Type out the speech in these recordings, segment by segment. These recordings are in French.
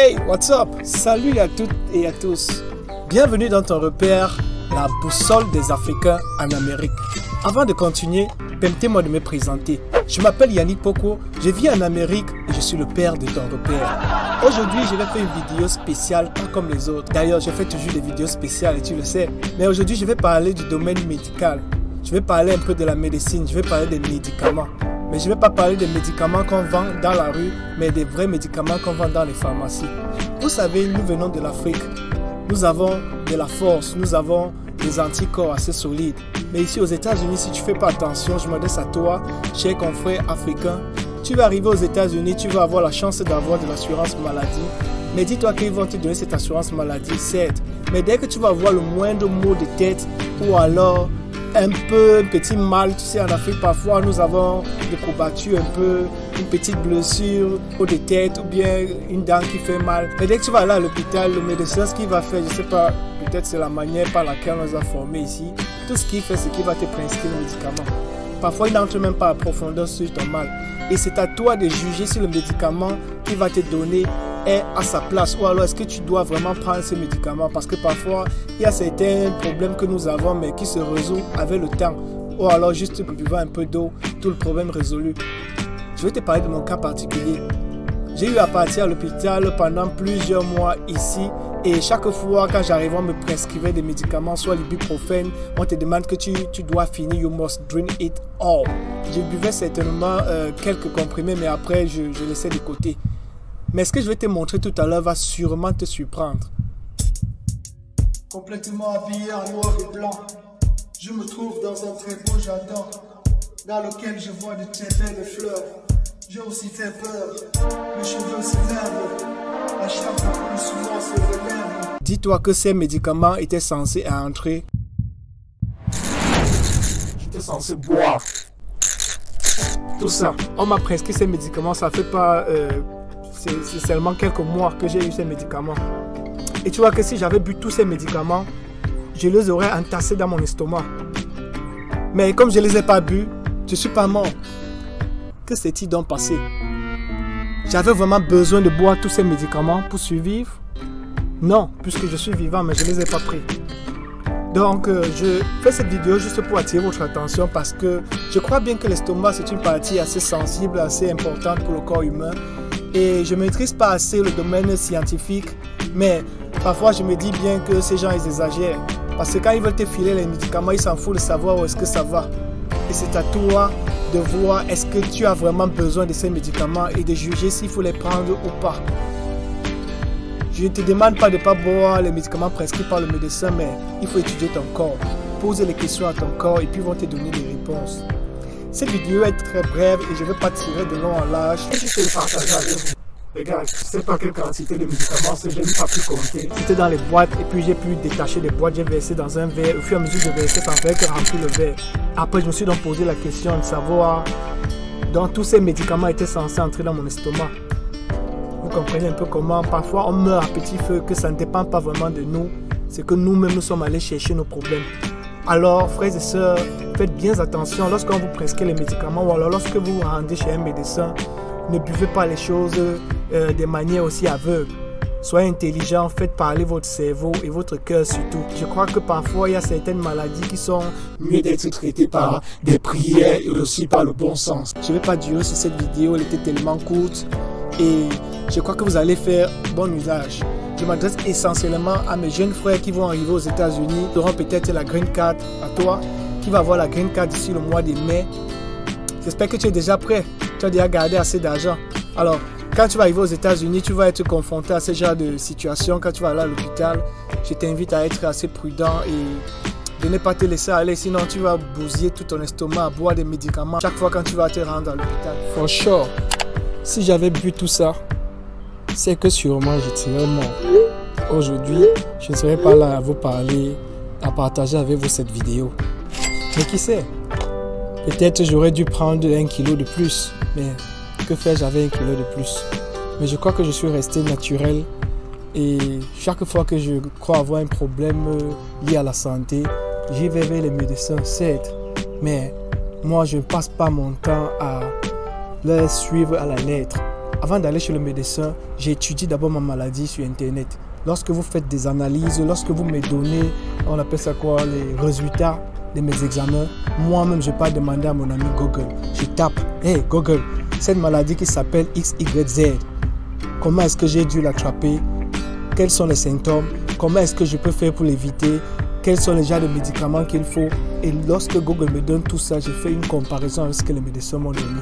Hey, what's up? Salut à toutes et à tous. Bienvenue dans ton repère, la boussole des Africains en Amérique. Avant de continuer, permettez-moi de me présenter. Je m'appelle Yannick Poko, je vis en Amérique et je suis le père de ton repère. Aujourd'hui, je vais faire une vidéo spéciale, pas comme les autres. D'ailleurs, je fais toujours des vidéos spéciales et tu le sais. Mais aujourd'hui, je vais parler du domaine médical. Je vais parler un peu de la médecine, je vais parler des médicaments. Mais je ne vais pas parler des médicaments qu'on vend dans la rue, mais des vrais médicaments qu'on vend dans les pharmacies. Vous savez, nous venons de l'Afrique. Nous avons de la force, nous avons des anticorps assez solides. Mais ici aux États-Unis, si tu ne fais pas attention, je m'adresse à toi, cher confrère africain, tu vas arriver aux États-Unis, tu vas avoir la chance d'avoir de l'assurance maladie. Mais dis-toi qu'ils vont te donner cette assurance maladie, certes. Mais dès que tu vas avoir le moindre mot de tête ou alors un petit mal, tu sais, en Afrique, parfois, nous avons des courbatures un peu, une petite blessure au de tête ou bien une dent qui fait mal. Mais dès que tu vas aller à l'hôpital, le médecin, ce qu'il va faire, je sais pas, peut-être c'est la manière par laquelle on nous a formés ici. Tout ce qu'il fait, c'est qu'il va te prescrire le médicament. Parfois, il n'entre même pas à profondeur sur ton mal. Et c'est à toi de juger si le médicament qu'il va te donner est à sa place ou alors est-ce que tu dois vraiment prendre ce médicament, parce que parfois il y a certains problèmes que nous avons mais qui se résolvent avec le temps, ou alors juste en buvant un peu d'eau, tout le problème résolu. Je vais te parler de mon cas particulier. J'ai eu à partir à l'hôpital pendant plusieurs mois ici et chaque fois quand j'arrivais on me prescrivait des médicaments, soit l'ibuprofène, on te demande que tu dois finir, you must drink it all. Je buvais certainement quelques comprimés mais après je laissais de côté. Mais ce que je vais te montrer tout à l'heure va sûrement te surprendre. Complètement habillé en noir et blanc, je me trouve dans un très beau jardin, dans lequel je vois de très belles fleurs. J'ai aussi fait peur, mes cheveux se lèvent, la chair coule souvent sur les lèvres. Dis-toi que ces médicaments étaient censés entrer. J'étais censé boire. Tout ça. On m'a prescrit ces médicaments, ça fait pas... C'est seulement quelques mois que j'ai eu ces médicaments. Et tu vois que si j'avais bu tous ces médicaments, je les aurais entassés dans mon estomac. Mais comme je ne les ai pas bu, je ne suis pas mort. Que s'est-il donc passé? J'avais vraiment besoin de boire tous ces médicaments pour survivre? Non, puisque je suis vivant, mais je ne les ai pas pris. Donc, je fais cette vidéo juste pour attirer votre attention parce que je crois bien que l'estomac, c'est une partie assez sensible, assez importante pour le corps humain. Et je ne maîtrise pas assez le domaine scientifique, mais parfois je me dis bien que ces gens ils exagèrent. Parce que quand ils veulent te filer les médicaments, ils s'en foutent de savoir où est-ce que ça va. Et c'est à toi de voir est-ce que tu as vraiment besoin de ces médicaments et de juger s'il faut les prendre ou pas. Je ne te demande pas de ne pas boire les médicaments prescrits par le médecin, mais il faut étudier ton corps. Poser les questions à ton corps et puis ils vont te donner des réponses. Cette vidéo est très brève et je ne vais pas tirer de long en large. Je vais le partager avec vous. Regarde, je ne sais pas quelle quantité de médicaments, je n'ai pas pu compter. C'était dans les boîtes et puis j'ai pu détacher les boîtes, j'ai versé dans un verre. Au fur et à mesure de verser, ça fait que remplir le verre. Après, je me suis donc posé la question de savoir dont tous ces médicaments étaient censés entrer dans mon estomac. Vous comprenez un peu comment parfois on meurt à petit feu, que ça ne dépend pas vraiment de nous. C'est que nous-mêmes nous sommes allés chercher nos problèmes. Alors, frères et sœurs, faites bien attention lorsqu'on vous prescrit les médicaments ou alors lorsque vous vous rendez chez un médecin, ne buvez pas les choses de manière aussi aveugle. Soyez intelligent, faites parler votre cerveau et votre cœur surtout. Je crois que parfois, il y a certaines maladies qui sont mieux d'être traitées par des prières et aussi par le bon sens. Je ne vais pas durer sur cette vidéo, elle était tellement courte et je crois que vous allez faire bon usage. Je m'adresse essentiellement à mes jeunes frères qui vont arriver aux États-Unis, qui auront peut-être la green card, à toi qui va avoir la green card d'ici le mois de mai. J'espère que tu es déjà prêt, tu as déjà gardé assez d'argent. Alors, quand tu vas arriver aux États-Unis, tu vas être confronté à ce genre de situation. Quand tu vas aller à l'hôpital, je t'invite à être assez prudent et de ne pas te laisser aller, sinon tu vas bousiller tout ton estomac, à boire des médicaments chaque fois quand tu vas te rendre à l'hôpital. For sure, si j'avais bu tout ça, c'est que sûrement je serais mort. Aujourd'hui, je ne serais pas là à vous parler, à partager avec vous cette vidéo. Mais qui sait? Peut-être j'aurais dû prendre 1 kilo de plus, mais que faire, j'avais 1 kilo de plus. Mais je crois que je suis resté naturel et chaque fois que je crois avoir un problème lié à la santé, j'y vais vers les médecins, certes. Mais moi, je ne passe pas mon temps à les suivre à la lettre. avant d'aller chez le médecin, j'ai étudié d'abord ma maladie sur Internet. Lorsque vous faites des analyses, lorsque vous me donnez, on appelle ça quoi, les résultats de mes examens, moi-même, je n'ai pas demandé à mon ami Google. Je tape, hey Google, cette maladie qui s'appelle XYZ, comment est-ce que j'ai dû l'attraper? Quels sont les symptômes? Comment est-ce que je peux faire pour l'éviter? Quels sont les genres de médicaments qu'il faut? Et lorsque Google me donne tout ça, j'ai fait une comparaison avec ce que les médecins m'ont donné.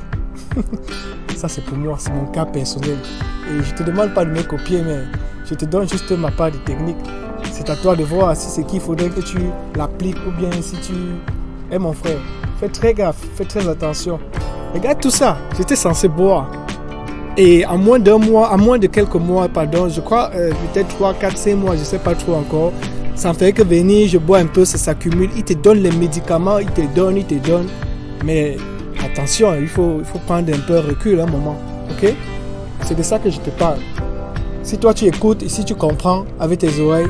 Ça, c'est pour moi, c'est mon cas personnel. Et je ne te demande pas de me copier, mais je te donne juste ma part de technique. C'est à toi de voir si c'est qu'il faudrait que tu l'appliques ou bien si tu... Eh mon frère, fais très gaffe, fais très attention. Regarde tout ça, j'étais censé boire. Et en moins d'un mois, en moins de quelques mois, pardon, je crois peut-être 3, 4, 5 mois, je ne sais pas trop encore. Ça ne fait que venir, je bois un peu, ça s'accumule. Il te donne les médicaments, il te donne. Mais attention, il faut prendre un peu de recul un moment. Ok? C'est de ça que je te parle. Si toi tu écoutes et si tu comprends avec tes oreilles,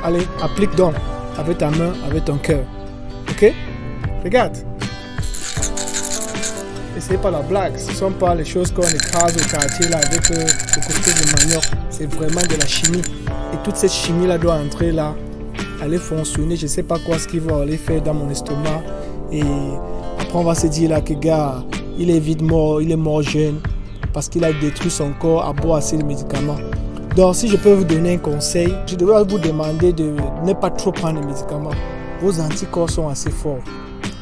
allez, applique donc avec ta main, avec ton cœur. Ok? Regarde. Et c'est pas la blague, ce ne sont pas les choses qu'on écrase au quartier là avec le couscous de manioc. C'est vraiment de la chimie. Et toute cette chimie là doit entrer là, aller fonctionner. Je ne sais pas quoi ce qu'il va aller faire dans mon estomac. Et après on va se dire là que gars, il est vite mort, il est mort jeune parce qu'il a détruit son corps à boire assez de médicaments. Donc si je peux vous donner un conseil, je devrais vous demander de ne pas trop prendre de médicaments. Vos anticorps sont assez forts.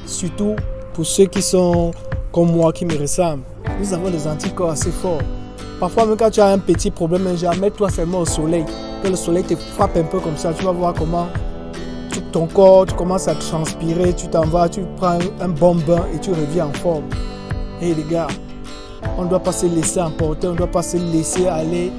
Surtout pour ceux qui sont comme moi, qui me ressemblent. Nous avons des anticorps assez forts. Parfois même quand tu as un petit problème, genre mets-toi seulement au soleil. Que le soleil te frappe un peu comme ça, tu vas voir comment ton corps, tu commences à transpirer, tu t'en vas, tu prends un bon bain et tu reviens en forme. Et les gars, on ne doit pas se laisser emporter, on ne doit pas se laisser aller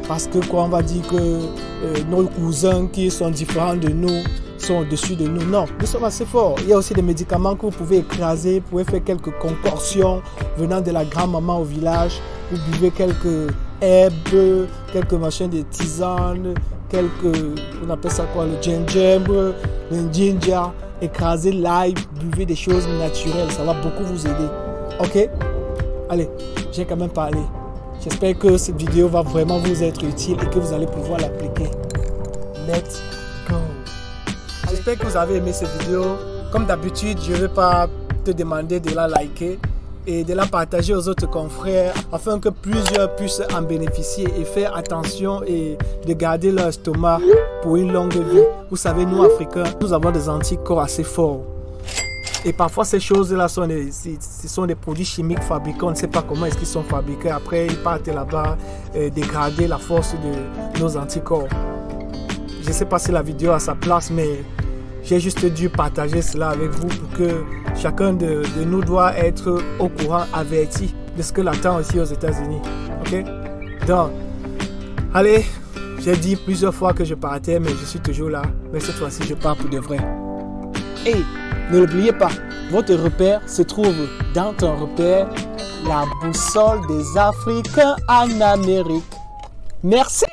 parce que quoi, on va dire que nos cousins qui sont différents de nous sont au-dessus de nous. Non, nous sommes assez forts. Il y a aussi des médicaments que vous pouvez écraser, vous pouvez faire quelques concoctions venant de la grand-maman au village. Vous buvez quelques herbes, quelques machins de tisane, on appelle ça quoi, le gingembre, le ginger, écrasez l'ail, buvez des choses naturelles, ça va beaucoup vous aider. Ok? Allez, j'ai quand même parlé. J'espère que cette vidéo va vraiment vous être utile et que vous allez pouvoir l'appliquer. Let's go! J'espère que vous avez aimé cette vidéo. Comme d'habitude, je ne vais pas te demander de la liker et de la partager aux autres confrères afin que plusieurs puissent en bénéficier et faire attention et de garder leur estomac pour une longue vie. Vous savez, nous Africains, nous avons des anticorps assez forts. Et parfois ces choses-là sont des produits chimiques fabriqués, on ne sait pas comment est-ce qu'ils sont fabriqués. Après, ils partent là-bas dégrader la force de nos anticorps. Je ne sais pas si la vidéo a sa place, mais j'ai juste dû partager cela avec vous pour que chacun de nous doit être au courant, averti de ce que l'attend aussi aux États-Unis. Ok? Donc, allez, j'ai dit plusieurs fois que je partais, mais je suis toujours là. Mais cette fois-ci, je pars pour de vrai. Et ne l'oubliez pas, votre repère se trouve dans ton repère, la boussole des Africains en Amérique. Merci.